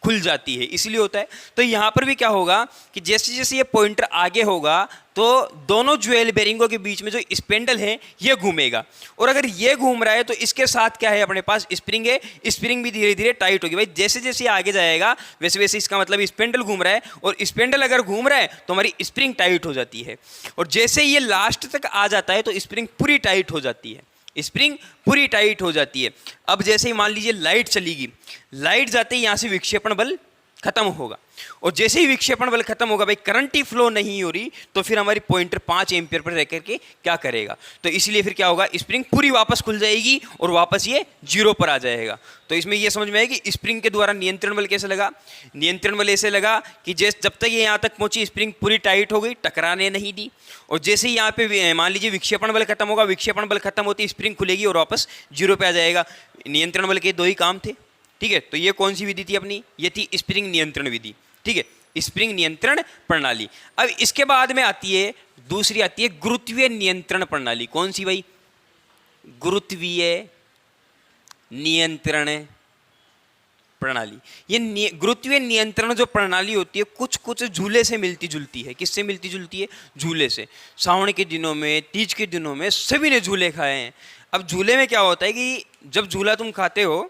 खुल जाती है, इसलिए होता है। तो यहां पर भी क्या होगा कि जैसे जैसे ये पॉइंटर आगे होगा तो दोनों ज्वेल बेरिंगों के बीच में जो स्पेंडल है ये घूमेगा, और अगर ये घूम रहा है तो इसके साथ क्या है, अपने पास स्प्रिंग है, स्प्रिंग भी धीरे धीरे टाइट होगी भाई। जैसे जैसे आगे जाएगा वैसे वैसे इसका मतलब स्पेंडल घूम रहा है, और स्पेंडल अगर घूम रहा है तो हमारी स्प्रिंग टाइट हो जाती है, और जैसे ये लास्ट तक आ जाता है तो स्प्रिंग पूरी टाइट हो जाती है, स्प्रिंग पूरी टाइट हो जाती है। अब जैसे ही मान लीजिए लाइट चलेगी, लाइट जाते ही यहां से विक्षेपण बल खत्म होगा, और जैसे ही विक्षेपण बल खत्म होगा भाई, करंट ही फ्लो नहीं हो रही, तो फिर हमारी पॉइंटर 5 एम्पियर पर रह करके क्या करेगा, तो इसलिए फिर क्या होगा, स्प्रिंग पूरी वापस खुल जाएगी और वापस ये जीरो पर आ जाएगा। तो इसमें ये समझ में आएगी स्प्रिंग के द्वारा नियंत्रण बल कैसे लगा। नियंत्रण बल ऐसे लगा कि जब तक ये यहाँ तक पहुंची स्प्रिंग पूरी टाइट हो गई, टकराने नहीं दी, और जैसे ही यहाँ पे मान लीजिए विक्षेपण बल खत्म होगा, विक्षेपण बल खत्म होती स्प्रिंग खुलेगी और वापस जीरो पे आ जाएगा। नियंत्रण बल के 2 ही काम थे, ठीक है। तो ये कौन सी विधि थी अपनी, ये थी स्प्रिंग नियंत्रण विधि, ठीक है, स्प्रिंग नियंत्रण प्रणाली। अब इसके बाद में आती है दूसरी, आती है गुरुत्वीय नियंत्रण प्रणाली। कौन सी भाई, गुरुत्वीय नियंत्रण प्रणाली। ये गुरुत्वीय नियंत्रण जो प्रणाली होती है कुछ कुछ झूले से मिलती जुलती है। किससे मिलती जुलती है, झूले से। सावन के दिनों में, तीज के दिनों में सभी ने झूले खाए हैं। अब झूले में क्या होता है कि जब झूला तुम खाते हो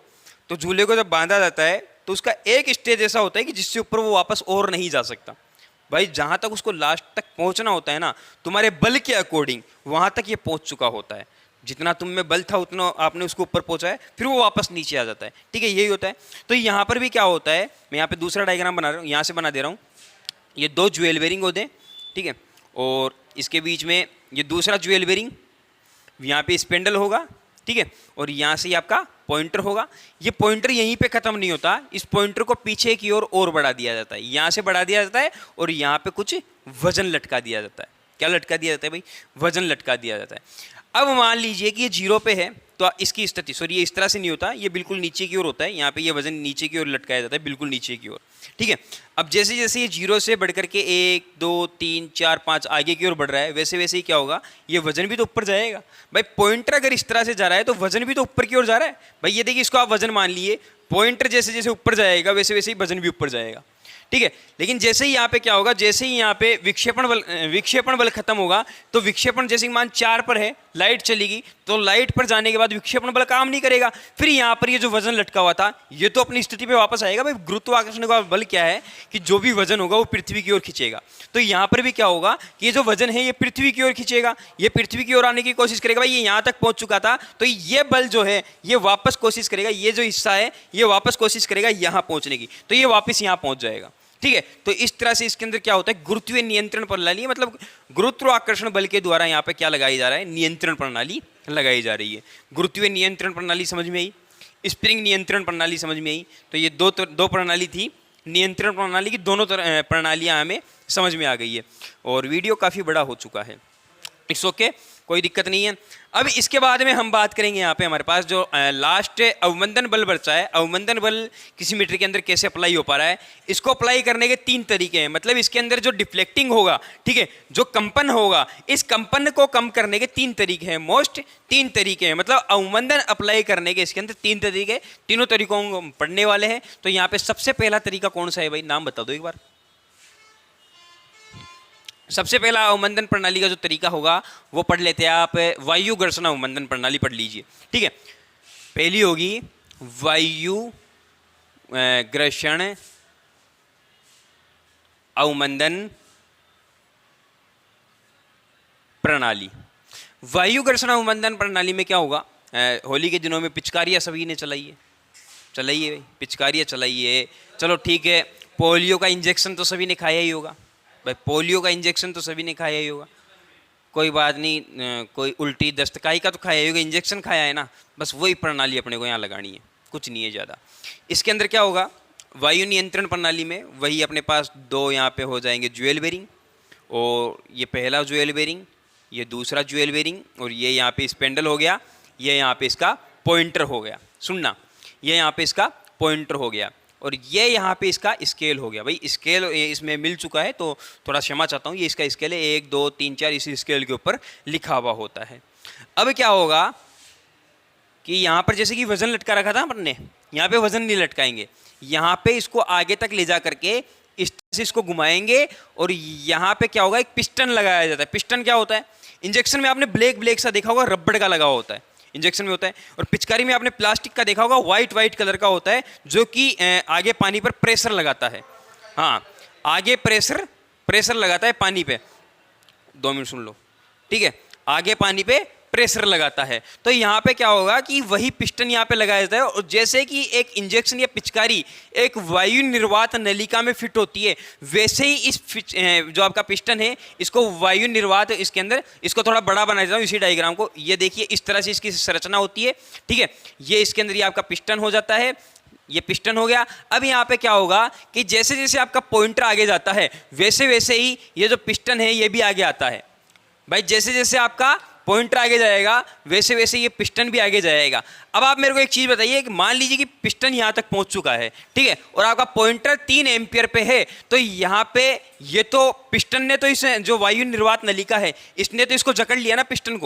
तो झूले को जब बांधा जाता है तो उसका एक स्टेज ऐसा होता है कि जिससे ऊपर वो वापस और नहीं जा सकता भाई। जहां तक उसको लास्ट तक पहुंचना होता है ना, तुम्हारे बल के अकॉर्डिंग वहां तक ये पहुंच चुका होता है। जितना तुम में बल था उतना आपने उसको ऊपर पहुंचा है, फिर वो वापस नीचे आ जाता है, ठीक है, यही होता है। तो यहाँ पर भी क्या होता है, मैं यहाँ पे दूसरा डायग्राम बना रहा हूँ, यहाँ से बना दे रहा हूँ। ये 2 ज्वेल बेरिंग होते हैं, ठीक है, और इसके बीच में ये दूसरा ज्वेल बेरिंग, यहाँ पे स्पेंडल होगा, ठीक है, और यहाँ से आपका पॉइंटर होगा। ये पॉइंटर यहीं पे खत्म नहीं होता, इस पॉइंटर को पीछे की ओर और बढ़ा दिया जाता है, यहाँ से बढ़ा दिया जाता है, और यहाँ पे कुछ वजन लटका दिया जाता है। क्या लटका दिया जाता है भाई, वजन लटका दिया जाता है। अब मान लीजिए कि ये जीरो पे है तो इसकी स्थिति, सॉरी ये इस तरह से नहीं होता, ये बिल्कुल नीचे की ओर होता है। यहाँ पे ये वजन नीचे की ओर लटकाया जाता है, बिल्कुल नीचे की ओर, ठीक है। अब जैसे जैसे ये जीरो से बढ़ करके 1 2 3 4 5 आगे की ओर बढ़ रहा है, वैसे वैसे ही क्या होगा, ये वजन भी तो ऊपर जाएगा भाई। पॉइंटर अगर इस तरह से जा रहा है तो वजन भी तो ऊपर की ओर जा रहा है भाई। ये देखिए, इसको आप वजन मान लिए, पॉइंटर जैसे जैसे ऊपर जाएगा वैसे वैसे ही वजन भी ऊपर जाएगा, ठीक है। लेकिन जैसे ही यहाँ पे क्या होगा, जैसे ही यहाँ पे विक्षेपण बल खत्म होगा, तो विक्षेपण जैसे मान 4 पर है, लाइट चलेगी, तो लाइट पर जाने के बाद विक्षेपण बल काम नहीं करेगा। फिर यहाँ पर ये जो वजन लटका हुआ था ये तो अपनी स्थिति पे वापस आएगा भाई। गुरुत्वाकर्षण का बल क्या है कि जो भी वजन होगा वो पृथ्वी की ओर खींचेगा। तो यहाँ पर भी क्या होगा कि ये जो वजन है ये पृथ्वी की ओर खींचेगा, ये पृथ्वी की ओर आने की कोशिश करेगा भाई। ये यहाँ तक पहुंच चुका था तो ये बल जो है ये वापस कोशिश करेगा, ये जो हिस्सा है ये वापस कोशिश करेगा यहाँ पहुंचने की, तो ये वापस यहाँ पहुंच जाएगा, ठीक है। तो इस तरह से इसके अंदर क्या होता है, गुरुत्वीय नियंत्रण प्रणाली, मतलब गुरुत्वाकर्षण बल के द्वारा यहाँ पे क्या लगाई जा रहा है, नियंत्रण प्रणाली लगाई जा रही है। गुरुत्वीय नियंत्रण प्रणाली समझ में आई, स्प्रिंग नियंत्रण प्रणाली समझ में आई। तो ये दो प्रणाली थी, नियंत्रण प्रणाली की दोनों प्रणालियाँ हमें समझ में आ गई है। और वीडियो काफ़ी बड़ा हो चुका है, इट्स ओके, कोई दिक्कत नहीं है। अब इसके बाद में हम बात करेंगे यहाँ पे हमारे पास जो लास्ट अवमंदन बल बचा है। अवमंदन बल किसी मीटर के अंदर कैसे अप्लाई हो पा रहा है, इसको अप्लाई करने के 3 तरीके हैं। मतलब इसके अंदर जो डिफ्लेक्टिंग होगा, ठीक है, जो कंपन होगा, इस कंपन को कम करने के 3 तरीके हैं, मोस्ट 3 तरीके हैं। मतलब अवमंदन अप्लाई करने के इसके अंदर 3 तरीके, तीनों तरीकों को पढ़ने वाले हैं। तो यहाँ पे सबसे पहला तरीका कौन सा है भाई, नाम बता दो एक बार। सबसे पहला अवमंदन प्रणाली का जो तरीका होगा वो पढ़ लेते हैं आप, वायु घर्षण अवमंदन प्रणाली पढ़ लीजिए, ठीक है। पहली होगी वायु घर्षण अवमंदन प्रणाली। वायु घर्षण अवमंदन प्रणाली में क्या होगा, होली के दिनों में पिचकारियाँ सभी ने चलाई है भाई, पिचकारियाँ चलाई है। चलो ठीक है, पोलियो का इंजेक्शन तो सभी ने खाया ही होगा भाई, पोलियो का इंजेक्शन तो सभी ने खाया ही होगा, कोई बात नहीं, कोई उल्टी दस्तकाई का तो खाया ही होगा, इंजेक्शन खाया है ना, बस वही प्रणाली अपने को यहाँ लगानी है, कुछ नहीं है ज़्यादा। इसके अंदर क्या होगा, वायु नियंत्रण प्रणाली में वही अपने पास दो यहाँ पे हो जाएंगे ज्वेल बेरिंग, और ये पहला ज्वेल बेरिंग, ये दूसरा ज्वेल बेरिंग, और ये यहाँ पे स्पेंडल हो गया, ये यहाँ पे इसका पॉइंटर हो गया, सुनना, ये यहाँ पे इसका पॉइंटर हो गया, और ये यहाँ पे इसका स्केल हो गया। भाई स्केल इसमें मिल चुका है तो थोड़ा क्षमा चाहता हूँ, ये इसका स्केल है, 1 2 3 4 इसी स्केल के ऊपर लिखा हुआ होता है। अब क्या होगा कि यहाँ पर जैसे कि वजन लटका रखा था अपन ने, यहाँ पे वजन नहीं लटकाएंगे, यहाँ पे इसको आगे तक ले जा करके इस तरह से इसको घुमाएंगे, और यहाँ पे क्या होगा, एक पिस्टन लगाया जाता है। पिस्टन क्या होता है, इंजेक्शन में आपने ब्लैक सा देखा होगा, रबड़ का लगा होता है, इंजेक्शन में होता है, और पिचकारी में आपने प्लास्टिक का देखा होगा, वाइट कलर का होता है, जो कि आगे पानी पर प्रेशर लगाता है। हाँ, आगे प्रेशर लगाता है पानी पे, 2 मिनट सुन लो, ठीक है, आगे पानी पे प्रेशर लगाता है। तो यहाँ पे क्या होगा कि वही पिस्टन यहाँ पे लगाया जाता है, और जैसे कि एक इंजेक्शन या पिचकारी एक वायु निर्वात नलिका में फिट होती है, वैसे ही इस जो आपका पिस्टन है, इसको वायु निर्वात, इसके अंदर इसको थोड़ा बड़ा बना देता हूँ इसी डायग्राम को, ये देखिए इस तरह से इसकी संरचना होती है, ठीक है, ये इसके अंदर ये आपका पिस्टन हो जाता है, ये पिस्टन हो गया। अब यहाँ पे क्या होगा कि जैसे जैसे आपका पॉइंटर आगे जाता है, वैसे वैसे ही ये जो पिस्टन है ये भी आगे आता है भाई, जैसे जैसे आपका पॉइंटर आगे जाएगा वैसे वैसे ये पिस्टन भी आगे जाएगा। अब आप मेरे को एक चीज़ बताइए कि मान लीजिए कि पिस्टन यहाँ तक पहुँच चुका है, ठीक है, और आपका पॉइंटर 3 एम्पियर पे है, तो यहाँ पे ये तो पिस्टन ने तो इस जो वायु निर्वात नलिका है, इसने तो इसको जकड़ लिया ना, पिस्टन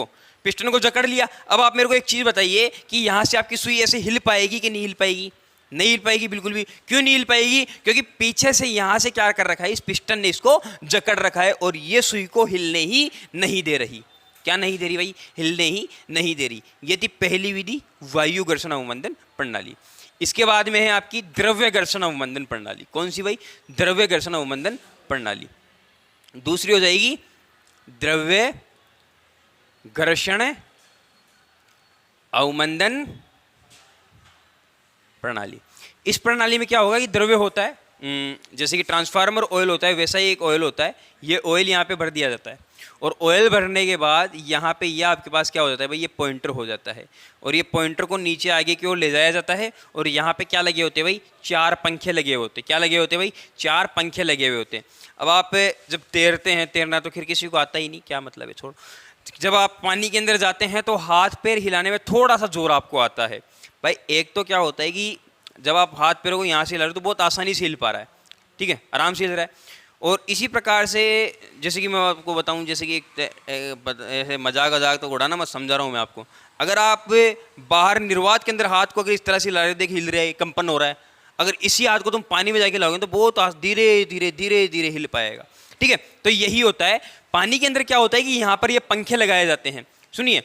को जकड़ लिया। अब आप मेरे को एक चीज़ बताइए कि यहाँ से आपकी सुई ऐसे हिल पाएगी कि नहीं हिल पाएगी? नहीं हिल पाएगी बिल्कुल भी। क्यों नहीं हिल पाएगी? क्योंकि पीछे से यहाँ से क्या कर रखा है, इस पिस्टन ने इसको जकड़ रखा है, और ये सुई को हिलने ही नहीं दे रही। क्या नहीं दे रही भाई? हिलने ही नहीं दे रही। ये थी पहली विधि, वायु घर्षण अवमंदन प्रणाली। इसके बाद में है आपकी द्रव्य घर्षण अवमंदन प्रणाली। कौन सी भाई? द्रव्य घर्षण अवमंदन प्रणाली। दूसरी हो जाएगी द्रव्य घर्षण अवमंदन प्रणाली। इस प्रणाली में क्या होगा कि द्रव्य होता है, जैसे कि ट्रांसफार्मर ऑयल होता है, वैसा ही एक ऑयल होता है। ये ऑयल यहाँ पे भर दिया जाता है, और ऑयल भरने के बाद यहाँ पे ये आपके पास क्या हो जाता है भाई, ये पॉइंटर हो जाता है, और ये पॉइंटर को नीचे आगे की ओर ले जाया जाता है। और यहाँ पे क्या लगे होते हैं भाई? 4 पंखे लगे होते हैं। क्या लगे होते हैं भाई? 4 पंखे लगे हुए होते हैं। अब आप जब तैरते हैं, तैरना तो खैर किसी को आता ही नहीं, क्या मतलब है, छोड़। जब आप पानी के अंदर जाते हैं तो हाथ पैर हिलाने में थोड़ा सा जोर आपको आता है भाई। एक तो क्या होता है कि जब आप हाथ पैरों को यहाँ से हिला रहे हो तो बहुत आसानी से हिल पा रहा है, ठीक है, आराम से हिल रहा है। और इसी प्रकार से जैसे कि मैं आपको बताऊं, जैसे कि ऐसे मजाक तो उड़ाना मत, समझा रहा हूँ मैं आपको। अगर आप बाहर निर्वात के अंदर हाथ को अगर इस तरह से हिला रहे हो, देख हिल रहा है, कंपन हो रहा है, अगर इसी हाथ को तुम पानी में जाके लाओगे तो बहुत धीरे धीरे धीरे धीरे हिल पाएगा, ठीक है। तो यही होता है पानी के अंदर। क्या होता है कि यहाँ पर ये पंखे लगाए जाते हैं। सुनिए,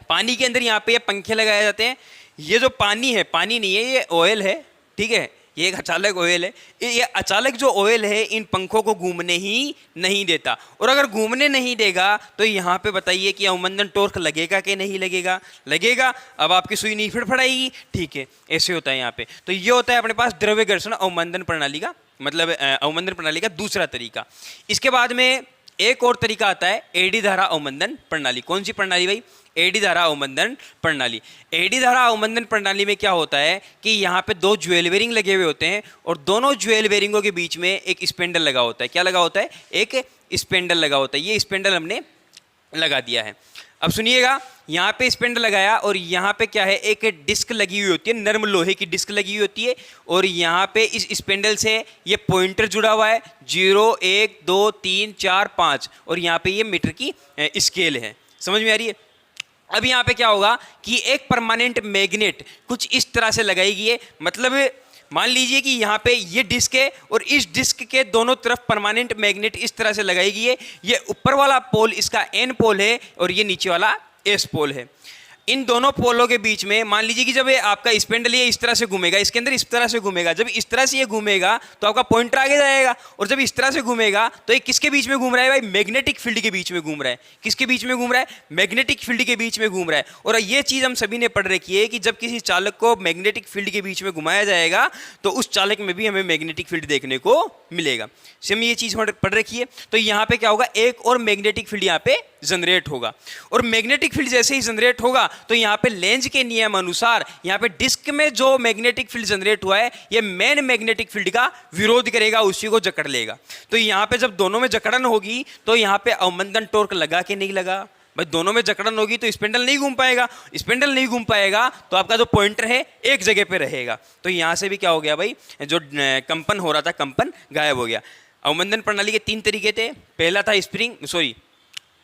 पानी के अंदर यहाँ पे ये पंखे लगाए जाते हैं। ये जो पानी है, पानी नहीं है, ये ऑयल है, ठीक है, ये एक अचालक ऑयल है। ये अचालक जो ऑयल है इन पंखों को घूमने ही नहीं देता, और अगर घूमने नहीं देगा तो यहाँ पे बताइए कि अवमंदन टॉर्क लगेगा कि नहीं लगेगा? लगेगा। अब आपकी सुई नहीं फड़फड़ाएगी, ठीक है, ऐसे होता है यहाँ पे। तो ये होता है अपने पास द्रव्य घर्षण अवमंदन प्रणाली का, मतलब अवमंदन प्रणाली का दूसरा तरीका। इसके बाद में एक और तरीका आता है एडी धारा अवमंदन प्रणाली। कौन सी प्रणाली भाई? एडी धारा अवमंदन प्रणाली। एडी धारा अवमंदन प्रणाली में क्या होता है कि यहाँ पे 2 ज्वेल बेरिंग लगे हुए होते हैं, और दोनों ज्वेल बेरिंगों के बीच में एक स्पेंडल लगा होता है। क्या लगा होता है? एक स्पेंडल लगा होता है। ये स्पेंडल हमने लगा दिया है। अब सुनिएगा, यहाँ पे स्पेंडल लगाया, और यहाँ पे क्या है, एक डिस्क लगी हुई होती है, नर्म लोहे की डिस्क लगी हुई होती है, और यहाँ पे इस स्पेंडल से ये पॉइंटर जुड़ा हुआ है, 0 1 2 3 4 5, और यहाँ पे ये मीटर की स्केल है। समझ में आ रही है? अब यहाँ पे क्या होगा कि एक परमानेंट मैग्नेट कुछ इस तरह से लगाई गई है। मतलब मान लीजिए कि यहाँ पे ये डिस्क है, और इस डिस्क के दोनों तरफ परमानेंट मैग्नेट इस तरह से लगाई गई है। ये ऊपर वाला पोल इसका एन पोल है, और ये नीचे वाला एस पोल है। इन दोनों पोलों के बीच में मान लीजिए कि जब ये आपका स्पेंडल ये इस तरह से घूमेगा, इसके अंदर इस तरह से घूमेगा, जब इस तरह से ये घूमेगा तो आपका पॉइंटर आगे जाएगा, और जब इस तरह से घूमेगा तो ये किसके बीच में घूम रहा है भाई? मैग्नेटिक फील्ड के बीच में घूम रहा है। किसके बीच में घूम रहा है? मैग्नेटिक फील्ड के बीच में घूम रहा है। और ये चीज हम सभी ने पढ़ रखी है कि जब किसी चालक को मैग्नेटिक फील्ड के बीच में घुमाया जाएगा तो उस चालक में भी हमें मैग्नेटिक फील्ड देखने को मिलेगा। हम ये चीज पढ़ रखी है। तो यहाँ पे क्या होगा? एक और मैग्नेटिक फील्ड यहाँ पे जनरेट होगा, और मैग्नेटिक फील्ड जैसे ही जनरेट होगा तो यहाँ पे लेंज के नियम अनुसार यहाँ पे डिस्क में जो मैग्नेटिक फील्ड जनरेट हुआ है ये मेन मैग्नेटिक फील्ड का विरोध करेगा, उसी को जकड़ लेगा। तो यहाँ पे जब दोनों में जकड़न होगी तो यहाँ पे अवमंदन टॉर्क लगा के नहीं लगा भाई? दोनों में जकड़न होगी तो स्पिंडल नहीं घूम पाएगा, स्पिंडल नहीं घूम पाएगा तो आपका जो पॉइंटर है एक जगह पे रहेगा। तो यहाँ से भी क्या हो गया भाई? जो कंपन हो रहा था, कंपन गायब हो गया। अवमंदन प्रणाली के 3 तरीके थे। पहला था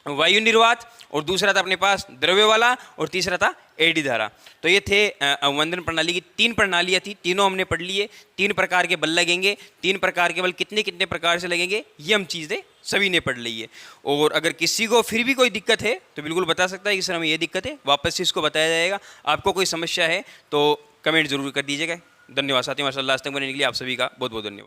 वायु निर्वात, और दूसरा था अपने पास द्रव्य वाला, और तीसरा था एडी धारा। तो ये थे अवमंदन प्रणाली की 3 प्रणालियाँ थी, तीनों हमने पढ़ लिए। 3 प्रकार के बल लगेंगे, 3 प्रकार के बल कितने कितने प्रकार से लगेंगे ये हम चीज़ें सभी ने पढ़ ली है। और अगर किसी को फिर भी कोई दिक्कत है तो बिल्कुल बता सकता है कि सर हमें ये दिक्कत है, वापस से इसको बताया जाएगा। आपको कोई समस्या है तो कमेंट जरूर कर दीजिएगा। धन्यवाद साथियों, हमारे साथ लास्ट तक बनने के लिए आप सभी का बहुत बहुत धन्यवाद।